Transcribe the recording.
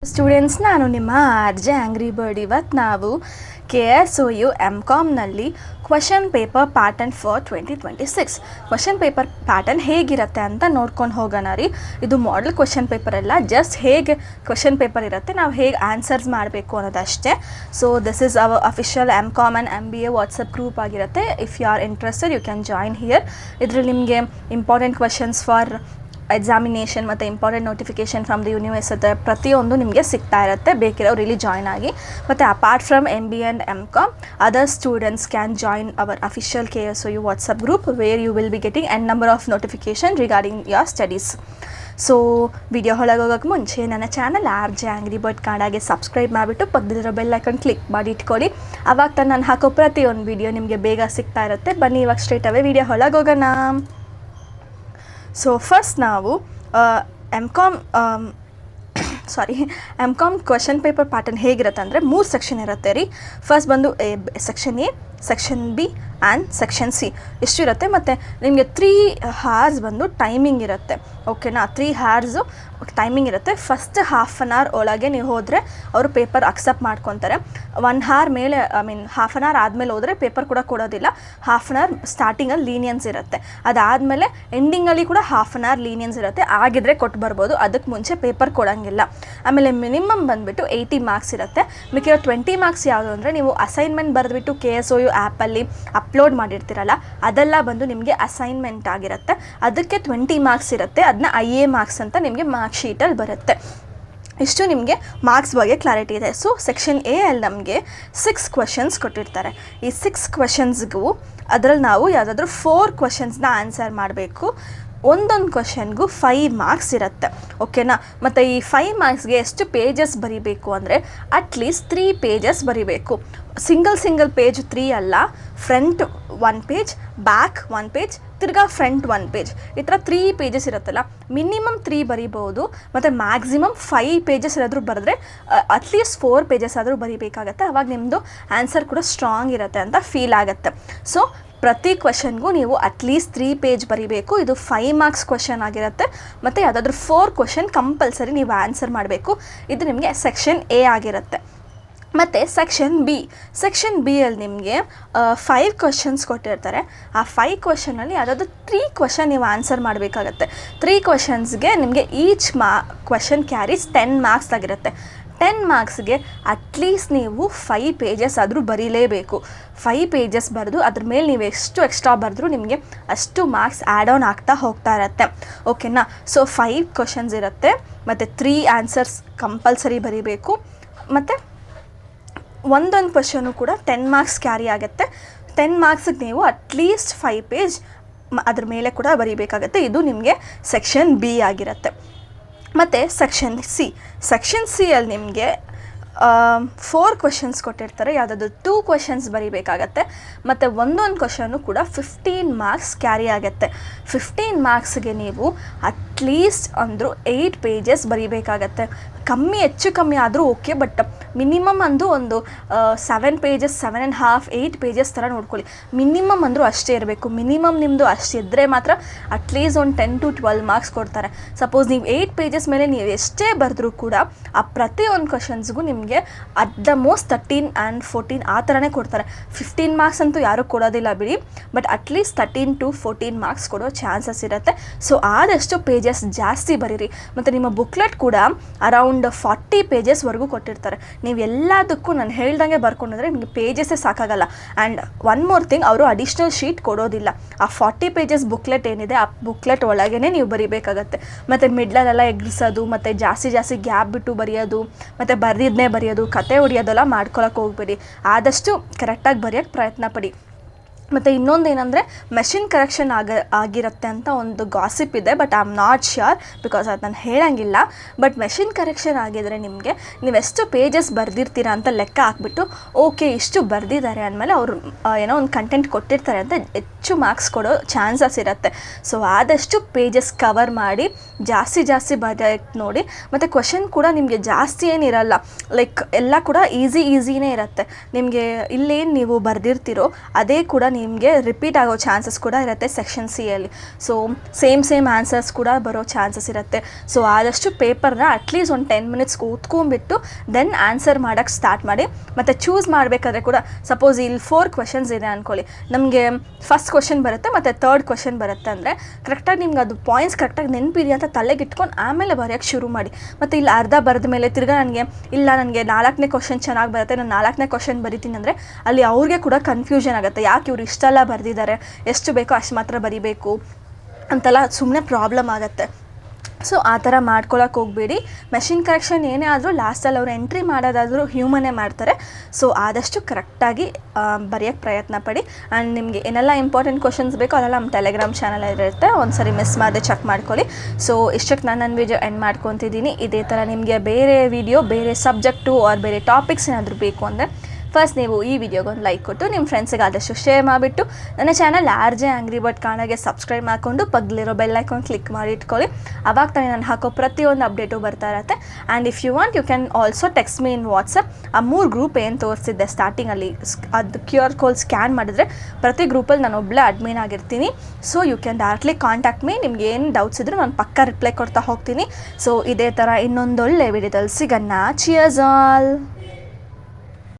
Students, ನಾನು ನಿಮ್ಮ RJ Angry bird. ಇವತ್ತು ನಾವು KSOU MCOMನಲ್ಲಿ question paper pattern for 2026 question paper pattern ಹೇಗಿರುತ್ತೆ ಅಂತ ನೋಡ್ಕೊಂಡು ಹೋಗೋಣ ರೀ. ಇದು ಮಾಡೆಲ್ ಕ್ವಶನ್ ಪೇಪರ್ ಅಲ್ಲ, ಜಸ್ಟ್ ಹೇಗೆ ಕ್ವಶನ್ ಪೇಪರ್ ಇರುತ್ತೆ, ನಾವು ಹೇಗೆ ಆನ್ಸರ್ಸ್ ಮಾಡಬೇಕು ಅನ್ನೋದಷ್ಟೇ. So this is our official MCOM and MBA WhatsApp group ಆಗಿರುತ್ತೆ. If you are interested you can join here. ಇದರಲ್ಲಿ ನಿಮಗೆ ಇಂಪಾರ್ಟೆಂಟ್ ಕ್ವಶನ್ಸ್ ಫಾರ್ ಎಕ್ಸಾಮಿನೇಷನ್ ಮತ್ತು important notification from the university ಪ್ರತಿಯೊಂದು ನಿಮಗೆ ಸಿಗ್ತಾ ಇರುತ್ತೆ. ಬೇಕಿರೋರು ಇಲ್ಲಿ ಜಾಯ್ನ್ ಆಗಿ. ಮತ್ತು apart from MBA and MCOM, other students can join our official KSOU WhatsApp group where you will be getting an number of notification regarding your studies. So video ಒಳಗೆ ಹೋಗೋಕ್ಕೆ ಮುಂಚೆ ನನ್ನ ಚಾನಲ್ ಆರ್ಜೆ ಆಂಗ್ರಿ ಬರ್ಡ್ ಕನ್ನಡಗೆ subscribe ಮಾಡಿಬಿಟ್ಟು ಪಕ್ಕದಲ್ಲಿರೋ bell icon click ಮಾಡಿ ಇಟ್ಕೊಳ್ಳಿ. ಅವಾಗ ತಾನು ನಾನು ಹಾಕೋ ಪ್ರತಿಯೊಂದು ವಿಡಿಯೋ ನಿಮಗೆ ಬೇಗ ಸಿಗ್ತಾ ಇರುತ್ತೆ. ಬನ್ನಿ ಇವಾಗ ಸ್ಟ್ರೇಟ್ ಅವೇ ವಿಡಿಯೋ ಒಳಗೆ ಹೋಗೋಣ. ಸೊ ಫಸ್ಟ್ ನಾವು MCOM ಕ್ವಶನ್ ಪೇಪರ್ ಪ್ಯಾಟರ್ನ್ ಹೇಗಿರುತ್ತೆ ಅಂದರೆ 3 ಸೆಕ್ಷನ್ ಇರುತ್ತೆ ರೀ. ಫಸ್ಟ್ ಬಂದು section A, section B and section C ಇಷ್ಟು ಇರುತ್ತೆ. ಮತ್ತು ನಿಮಗೆ 3 hours ಬಂದು ಟೈಮಿಂಗ್ ಇರುತ್ತೆ. ಓಕೆನಾ, 3 hours ಟೈಮಿಂಗ್ ಇರುತ್ತೆ. ಫಸ್ಟ್ ಹಾಫ್ ಆನ್ ಅವರ್ ಒಳಗೆ ನೀವು ಹೋದರೆ ಅವರು ಪೇಪರ್ ಅಕ್ಸೆಪ್ಟ್ ಮಾಡ್ಕೊತಾರೆ. 1 hour ಮೇಲೆ ಹಾಫ್ ಆನ್ ಅವರ್ ಆದಮೇಲೆ ಹೋದರೆ ಪೇಪರ್ ಕೂಡ ಕೊಡೋದಿಲ್ಲ. ಹಾಫ್ ಆನ್ ಅವರ್ ಸ್ಟಾರ್ಟಿಂಗಲ್ಲಿ ಲೀನಿಯನ್ಸ್ ಇರುತ್ತೆ, ಅದಾದಮೇಲೆ ಎಂಡಿಂಗಲ್ಲಿ ಕೂಡ ಹಾಫ್ ಆನ್ ಅವರ್ ಲೀನಿಯನ್ಸ್ ಇರುತ್ತೆ. ಆಗಿದ್ರೆ ಕೊಟ್ಟು ಬರ್ಬೋದು, ಅದಕ್ಕೆ ಮುಂಚೆ ಪೇಪರ್ ಕೊಡೋಂಗಿಲ್ಲ. ಆಮೇಲೆ ಮಿನಿಮಮ್ ಬಂದುಬಿಟ್ಟು 80 ಮಾರ್ಕ್ಸ್ ಇರುತ್ತೆ. ಮಿಕ್ಕಿರೋ 20 ಮಾರ್ಕ್ಸ್ ಯಾವುದು ಅಂದರೆ ನೀವು ಅಸೈನ್ಮೆಂಟ್ ಬರೆದ್ಬಿಟ್ಟು KSOU ಆ್ಯಪಲ್ಲಿ ಅಪ್ಲೋಡ್ ಮಾಡಿರ್ತೀರಲ್ಲ, ಅದೆಲ್ಲ ಬಂದು ನಿಮಗೆ ಅಸೈನ್ಮೆಂಟ್ ಆಗಿರುತ್ತೆ. ಅದಕ್ಕೆ 20 ಮಾರ್ಕ್ಸ್ ಇರುತ್ತೆ. ಅದನ್ನ IA ಮಾರ್ಕ್ಸ್ ಅಂತ ನಿಮಗೆ ಮಾರ್ಕ್ ಶೀಟಲ್ಲಿ ಬರುತ್ತೆ. ಇಷ್ಟು ನಿಮಗೆ ಮಾರ್ಕ್ಸ್ ಬಗ್ಗೆ ಕ್ಲಾರಿಟಿ ಇದೆ. ಸೊ ಸೆಕ್ಷನ್ A ಅಲ್ಲಿ ನಮಗೆ 6 ಕ್ವಶನ್ಸ್ ಕೊಟ್ಟಿರ್ತಾರೆ. ಈ 6 ಕ್ವಶನ್ಸ್ಗೂ ಅದರಲ್ಲಿ ನಾವು ಯಾವುದಾದ್ರೂ 4 ಕ್ವಶನ್ಸ್ನ ಆನ್ಸರ್ ಮಾಡಬೇಕು. ಒಂದೊಂದು ಕ್ವಶನ್ಗೂ 5 ಮಾರ್ಕ್ಸ್ ಇರುತ್ತೆ. ಓಕೆನಾ. ಮತ್ತು ಈ 5 ಮಾರ್ಕ್ಸ್ಗೆ ಎಷ್ಟು ಪೇಜಸ್ ಬರೀಬೇಕು ಅಂದರೆ ಅಟ್ಲೀಸ್ಟ್ 3 ಪೇಜಸ್ ಬರೀಬೇಕು. ಸಿಂಗಲ್ ಪೇಜ್ 3 ಅಲ್ಲ, ಫ್ರಂಟ್ 1 ಪೇಜ್, ಬ್ಯಾಕ್ 1 ಪೇಜ್, ತಿರ್ಗಾ ಫ್ರಂಟ್ 1 ಪೇಜ್, ಈ ಥರ 3 ಪೇಜಸ್ ಇರುತ್ತಲ್ಲ. ಮಿನಿಮಮ್ 3 ಬರೀಬಹುದು, ಮತ್ತು ಮ್ಯಾಕ್ಸಿಮಮ್ 5 ಪೇಜಸ್ ಏನಾದರೂ ಬರೆದ್ರೆ ಅಟ್ಲೀಸ್ಟ್ 4 ಪೇಜಸ್ ಆದರೂ ಬರೀಬೇಕಾಗತ್ತೆ. ಆವಾಗ ನಿಮ್ಮದು ಆನ್ಸರ್ ಕೂಡ ಸ್ಟ್ರಾಂಗ್ ಇರುತ್ತೆ ಅಂತ ಫೀಲ್ ಆಗುತ್ತೆ. ಸೊ ಪ್ರತಿ ಕ್ವಶನ್ಗೂ ನೀವು ಅಟ್ಲೀಸ್ಟ್ 3 ಪೇಜ್ ಬರೀಬೇಕು. ಇದು 5 ಮಾರ್ಕ್ಸ್ ಕ್ವಶನ್ ಆಗಿರುತ್ತೆ. ಮತ್ತು ಯಾವುದಾದ್ರೂ 4 ಕ್ವಶನ್ ಕಂಪಲ್ಸರಿ ನೀವು ಆನ್ಸರ್ ಮಾಡಬೇಕು. ಇದು ನಿಮಗೆ ಸೆಕ್ಷನ್ A ಆಗಿರುತ್ತೆ. ಮತ್ತು ಸೆಕ್ಷನ್ ಬಿ ಅಲ್ಲಿ ನಿಮಗೆ 5 ಕ್ವಶನ್ಸ್ ಕೊಟ್ಟಿರ್ತಾರೆ. ಆ 5 ಕ್ವಶನಲ್ಲಿ ಯಾವುದಾದ್ರೂ 3 ಕ್ವಶನ್ ನೀವು ಆನ್ಸರ್ ಮಾಡಬೇಕಾಗತ್ತೆ. 3 ಕ್ವಶನ್ಸ್ಗೆ ನಿಮಗೆ ಈಚ್ ಕ್ವಶನ್ ಕ್ಯಾರೀಸ್ 10 ಮಾರ್ಕ್ಸ್ ಆಗಿರುತ್ತೆ. 10 ಮಾರ್ಕ್ಸ್ಗೆ ಅಟ್ಲೀಸ್ಟ್ ನೀವು 5 ಪೇಜಸ್ ಆದರೂ ಬರೀಲೇಬೇಕು. 5 ಪೇಜಸ್ ಬರೆದು ಅದ್ರ ಮೇಲೆ ನೀವು ಎಷ್ಟು ಎಕ್ಸ್ಟ್ರಾ ಬರೆದ್ರೂ ನಿಮಗೆ ಅಷ್ಟು ಮಾರ್ಕ್ಸ್ ಆ್ಯಡ್ ಆನ್ ಆಗ್ತಾ ಹೋಗ್ತಾ ಇರುತ್ತೆ. ಓಕೆನಾ. ಸೊ 5 ಕ್ವಶನ್ಸ್ ಇರುತ್ತೆ, ಮತ್ತು 3 ಆನ್ಸರ್ಸ್ ಕಂಪಲ್ಸರಿ ಬರೀಬೇಕು. ಮತ್ತು ಒಂದೊಂದು ಕ್ವಶನು ಕೂಡ 10 ಮಾರ್ಕ್ಸ್ ಕ್ಯಾರಿ ಆಗುತ್ತೆ. 10 ಮಾರ್ಕ್ಸಿಗೆ ನೀವು ಅಟ್ಲೀಸ್ಟ್ 5 ಪೇಜ್ ಅದ್ರ ಮೇಲೆ ಕೂಡ ಬರೀಬೇಕಾಗತ್ತೆ. ಇದು ನಿಮಗೆ ಸೆಕ್ಷನ್ B ಆಗಿರುತ್ತೆ. ಮತ್ತು ಸೆಕ್ಷನ್ ಸಿ ಅಲ್ಲಿ ನಿಮಗೆ 4 ಕ್ವಶನ್ಸ್ ಕೊಟ್ಟಿರ್ತಾರೆ. ಯಾವುದಾದ್ರು 2 ಕ್ವಶನ್ಸ್ ಬರೀಬೇಕಾಗತ್ತೆ. ಮತ್ತು ಒಂದೊಂದು ಕ್ವಶನು ಕೂಡ 15 ಮಾರ್ಕ್ಸ್ ಕ್ಯಾರಿ ಆಗುತ್ತೆ. 15 ಮಾರ್ಕ್ಸ್ಗೆ ನೀವು ಅಟ್ಲೀಸ್ಟ್ ಅಂದರೂ 8 ಪೇಜಸ್ ಬರೀಬೇಕಾಗತ್ತೆ. ಹೆಚ್ಚು ಕಮ್ಮಿ ಆದರೂ ಓಕೆ, ಬಟ್ ಮಿನಿಮಮ್ ಅಂದು ಒಂದು 7 ಪೇಜಸ್, 7.5, 8 ಪೇಜಸ್ ಥರ ನೋಡ್ಕೊಳ್ಳಿ. ಮಿನಿಮಮ್ ಅಂದರೂ ಅಷ್ಟೇ ಇರಬೇಕು. ಮಿನಿಮಮ್ ನಿಮ್ಮದು ಅಷ್ಟು ಇದ್ದರೆ ಮಾತ್ರ ಅಟ್ಲೀಸ್ಟ್ ಒಂದು 10 to 12 ಮಾರ್ಕ್ಸ್ ಕೊಡ್ತಾರೆ. ಸಪೋಸ್ ನೀವು 8 ಪೇಜಸ್ ಮೇಲೆ ನೀವು ಎಷ್ಟೇ ಬರೆದ್ರೂ ಕೂಡ ಆ ಪ್ರತಿಯೊಂದು ಕ್ವಶನ್ಸ್ಗೂ ನಿಮಗೆ ಅಟ್ ದ ಮೋಸ್ಟ್ 13 and 14 ಆ ಥರನೇ ಕೊಡ್ತಾರೆ. 15 ಮಾರ್ಕ್ಸ್ ಅಂತೂ ಯಾರೂ ಕೊಡೋದಿಲ್ಲ ಬಿಡಿ, ಬಟ್ ಅಟ್ಲೀಸ್ಟ್ 13 to 14 ಮಾರ್ಕ್ಸ್ ಕೊಡೋ ಚಾನ್ಸಸ್ ಇರುತ್ತೆ. ಸೊ ಆದಷ್ಟು ಪೇಜಸ್ ಜಾಸ್ತಿ ಬರೀರಿ. ಮತ್ತು ನಿಮ್ಮ ಬುಕ್ಲೆಟ್ ಕೂಡ ಅರೌಂಡ್ 40 ಪೇಜಸ್ವರೆಗೂ ಕೊಟ್ಟಿರ್ತಾರೆ. ನೀವು ಎಲ್ಲದಕ್ಕೂ ನಾನು ಹೇಳ್ದಂಗೆ ಬರ್ಕೊಂಡ್ರೆ ನಿಮಗೆ ಪೇಜಸ್ಸೇ ಸಾಕಾಗಲ್ಲ. ಆ್ಯಂಡ್ ಒನ್ ಮೋರ್ ಥಿಂಗ್, ಅವರು ಅಡಿಷ್ನಲ್ ಶೀಟ್ ಕೊಡೋದಿಲ್ಲ. ಆ 40 ಪೇಜಸ್ ಬುಕ್ಲೆಟ್ ಏನಿದೆ ಆ ಬುಕ್ಲೆಟ್ ಒಳಗೇ ನೀವು ಬರೀಬೇಕಾಗತ್ತೆ. ಮತ್ತು ಮಿಡ್ಲಲ್ಲೆಲ್ಲ ಎಗ್ರಿಸೋದು, ಮತ್ತು ಜಾಸ್ತಿ ಗ್ಯಾಪ್ ಬಿಟ್ಟು ಬರೆಯೋದು, ಮತ್ತು ಬರೆದಿದ್ದನ್ನೇ ಬರೆಯೋದು, ಕತೆ ಹೊಡಿಯೋದೆಲ್ಲ ಮಾಡ್ಕೊಳಕ್ಕೆ ಹೋಗ್ಬೇಡಿ. ಆದಷ್ಟು ಕರೆಕ್ಟಾಗಿ ಬರೆಯೋಕ್ಕೆ ಪ್ರಯತ್ನ ಪಡಿ. ಮತ್ತು ಇನ್ನೊಂದು ಏನಂದರೆ ಮೆಷಿನ್ ಕರೆಕ್ಷನ್ ಆಗಿರುತ್ತೆ ಅಂತ ಒಂದು ಗಾಸಿಪ್ ಇದೆ, but I am not sure because ಅದು ನಾನು ಹೇಳೋಂಗಿಲ್ಲ. ಬಟ್ ಮೆಷಿನ್ ಕರೆಕ್ಷನ್ ಆಗಿದರೆ ನಿಮಗೆ ನೀವೆಷ್ಟು ಪೇಜಸ್ ಬರೆದಿರ್ತೀರ ಅಂತ ಲೆಕ್ಕ ಹಾಕ್ಬಿಟ್ಟು ಓಕೆ ಇಷ್ಟು ಬರೆದಿದ್ದಾರೆ ಅಂದಮೇಲೆ ಅವರು ಏನೋ ಒಂದು ಕಂಟೆಂಟ್ ಕೊಟ್ಟಿರ್ತಾರೆ ಅಂತ ಹೆಚ್ಚು ಮಾರ್ಕ್ಸ್ ಕೊಡೋ ಚಾನ್ಸಸ್ ಇರುತ್ತೆ. ಸೊ ಆದಷ್ಟು ಪೇಜಸ್ ಕವರ್ ಮಾಡಿ ಜಾಸ್ತಿ ಬರೆಯೋಕ್ಕೆ ನೋಡಿ. ಮತ್ತು ಕ್ವಶನ್ ಕೂಡ ನಿಮಗೆ ಜಾಸ್ತಿ ಏನಿರಲ್ಲ, ಲೈಕ್ ಎಲ್ಲ ಕೂಡ ಈಸಿನೇ ಇರುತ್ತೆ. ನಿಮಗೆ ಇಲ್ಲೇನು ನೀವು ಬರೆದಿರ್ತೀರೋ ಅದೇ ಕೂಡ ನಿಮಗೆ ರಿಪೀಟ್ ಆಗೋ ಚಾನ್ಸಸ್ ಕೂಡ ಇರುತ್ತೆ ಸೆಕ್ಷನ್ ಸಿಯಲ್ಲಿ. ಸೊ ಸೇಮ್ ಆನ್ಸರ್ಸ್ ಕೂಡ ಬರೋ ಚಾನ್ಸಸ್ ಇರುತ್ತೆ. ಸೊ ಆದಷ್ಟು ಪೇಪರ್ನ ಅಟ್ಲೀಸ್ಟ್ ಒಂದು 10 ಮಿನಿಟ್ಸ್ ಕೂತ್ಕೊಂಡ್ಬಿಟ್ಟು ದೆನ್ ಆನ್ಸರ್ ಮಾಡೋಕ್ಕೆ ಸ್ಟಾರ್ಟ್ ಮಾಡಿ. ಮತ್ತು ಚೂಸ್ ಮಾಡಬೇಕಾದ್ರೆ ಕೂಡ ಸಪೋಸ್ ಇಲ್ಲಿ 4 ಕ್ವೆಶನ್ಸ್ ಇದೆ ಅಂದ್ಕೊಳ್ಳಿ, ನಮಗೆ ಫಸ್ಟ್ ಕ್ವೆಶನ್ ಬರುತ್ತೆ ಮತ್ತು ಥರ್ಡ್ ಕ್ವೆಶನ್ ಬರುತ್ತೆ ಅಂದರೆ ಕರೆಕ್ಟಾಗಿ ನಿಮ್ಗೆ ಅದು ಪಾಯಿಂಟ್ಸ್ ಕರೆಕ್ಟಾಗಿ ನೆನಪಿದೆಯಾ ಅಂತ ತಲೆಗಿಟ್ಕೊಂಡು ಆಮೇಲೆ ಬರೆಯೋಕ್ಕೆ ಶುರು ಮಾಡಿ. ಮತ್ತು ಇಲ್ಲಿ ಅರ್ಧ ಬರೆದ ಮೇಲೆ ತಿರ್ಗಾ ನನಗೆ 4ನೇ ಕ್ವೆಶನ್ ಚೆನ್ನಾಗಿ ಬರುತ್ತೆ, ನಾನು 4ನೇ ಕ್ವೆಶನ್ ಬರಿತೀನಿ ಅಂದರೆ ಅಲ್ಲಿ ಅವ್ರಿಗೆ ಕೂಡ ಕನ್ಫ್ಯೂಷನ್ ಆಗುತ್ತೆ, ಯಾಕೆ ಇವ್ರು ಇಷ್ಟೆಲ್ಲ ಬರೆದಿದ್ದಾರೆ, ಎಷ್ಟು ಬೇಕೋ ಅಷ್ಟು ಮಾತ್ರ ಬರಿಬೇಕು ಅಂತೆಲ್ಲ ಸುಮ್ಮನೆ ಪ್ರಾಬ್ಲಮ್ ಆಗುತ್ತೆ. ಸೊ ಆ ಥರ ಮಾಡ್ಕೊಳಕ್ಕೆ ಹೋಗಬೇಡಿ. ಮೆಷಿನ್ ಕರೆಕ್ಷನ್ ಏನೇ ಆದರೂ ಲಾಸ್ಟಲ್ಲಿ ಅವ್ರು ಎಂಟ್ರಿ ಮಾಡೋದಾದರೂ ಹ್ಯೂಮನ್ನೇ ಮಾಡ್ತಾರೆ. ಸೊ ಆದಷ್ಟು ಕರೆಕ್ಟಾಗಿ ಬರೆಯೋಕ್ಕೆ ಪ್ರಯತ್ನ ಪಡಿ. ಆ್ಯಂಡ್ ನಿಮಗೆ ಏನೆಲ್ಲ ಇಂಪಾರ್ಟೆಂಟ್ ಕ್ವಶನ್ಸ್ ಬೇಕೋ ಅದೆಲ್ಲ ನಮ್ಮ ಟೆಲಿಗ್ರಾಮ್ ಚಾನಲ್ ಇರುತ್ತೆ, ಒಂದು ಸರಿ ಮಿಸ್ ಮಾಡದೆ ಚೆಕ್ ಮಾಡ್ಕೊಳ್ಳಿ. ಸೊ ಇಷ್ಟಕ್ಕೆ ನಾನು ನನ್ನ ವೀಡಿಯೋ ಎಂಡ್ ಮಾಡ್ಕೊತಿದ್ದೀನಿ. ಇದೇ ಥರ ನಿಮಗೆ ಬೇರೆ ವೀಡಿಯೋ, ಬೇರೆ ಸಬ್ಜೆಕ್ಟು ಆರ್ ಬೇರೆ ಟಾಪಿಕ್ಸ್ ಏನಾದರೂ ಬೇಕು ಅಂದರೆ ಫಸ್ಟ್ ನೀವು ಈ ವಿಡಿಯೋಗೆ ಒಂದು ಲೈಕ್ ಕೊಟ್ಟು ನಿಮ್ಮ ಫ್ರೆಂಡ್ಸಿಗೆ ಆದಷ್ಟು ಶೇರ್ ಮಾಡಿಬಿಟ್ಟು ನನ್ನ ಚಾನಲ್ RJ ಆಂಗ್ರಿ ಬರ್ಡ್ ಕನ್ನಡಗೆ ಸಬ್ಸ್ಕ್ರೈಬ್ ಮಾಡಿಕೊಂಡು ಪಕ್ಕದಲ್ಲಿರೋ ಬೆಲ್ ಐಕಾನ್ ಕ್ಲಿಕ್ ಮಾಡಿ ಇಟ್ಕೊಳ್ಳಿ. ಆವಾಗ ತಾನೇ ನಾನು ಹಾಕೋ ಪ್ರತಿಯೊಂದು ಅಪ್ಡೇಟು ಬರ್ತಾ ಇರುತ್ತೆ. And if you want you can also text me in WhatsApp. ಆ 3 ಗ್ರೂಪ್ ಏನು ತೋರಿಸಿದ್ದೆ ಸ್ಟಾರ್ಟಿಂಗಲ್ಲಿ, ಅದು QR ಕೋಡ್ ಸ್ಕ್ಯಾನ್ ಮಾಡಿದ್ರೆ ಪ್ರತಿ ಗ್ರೂಪಲ್ಲಿ ನಾನು ಒಬ್ಬಳೇ ಅಡ್ಮಿನ್ ಆಗಿರ್ತೀನಿ. So you can directly contact me. ನಿಮ್ಗೆ ಏನು ಡೌಟ್ಸ್ ಇದ್ದರೂ ನಾನು ಪಕ್ಕ ರಿಪ್ಲೈ ಕೊಡ್ತಾ ಹೋಗ್ತೀನಿ. ಸೊ ಇದೇ ಥರ ಇನ್ನೊಂದೊಳ್ಳೆ ವಿಡಿಯೋದಲ್ಲಿ ಸಿಗೋಣ. Cheers all.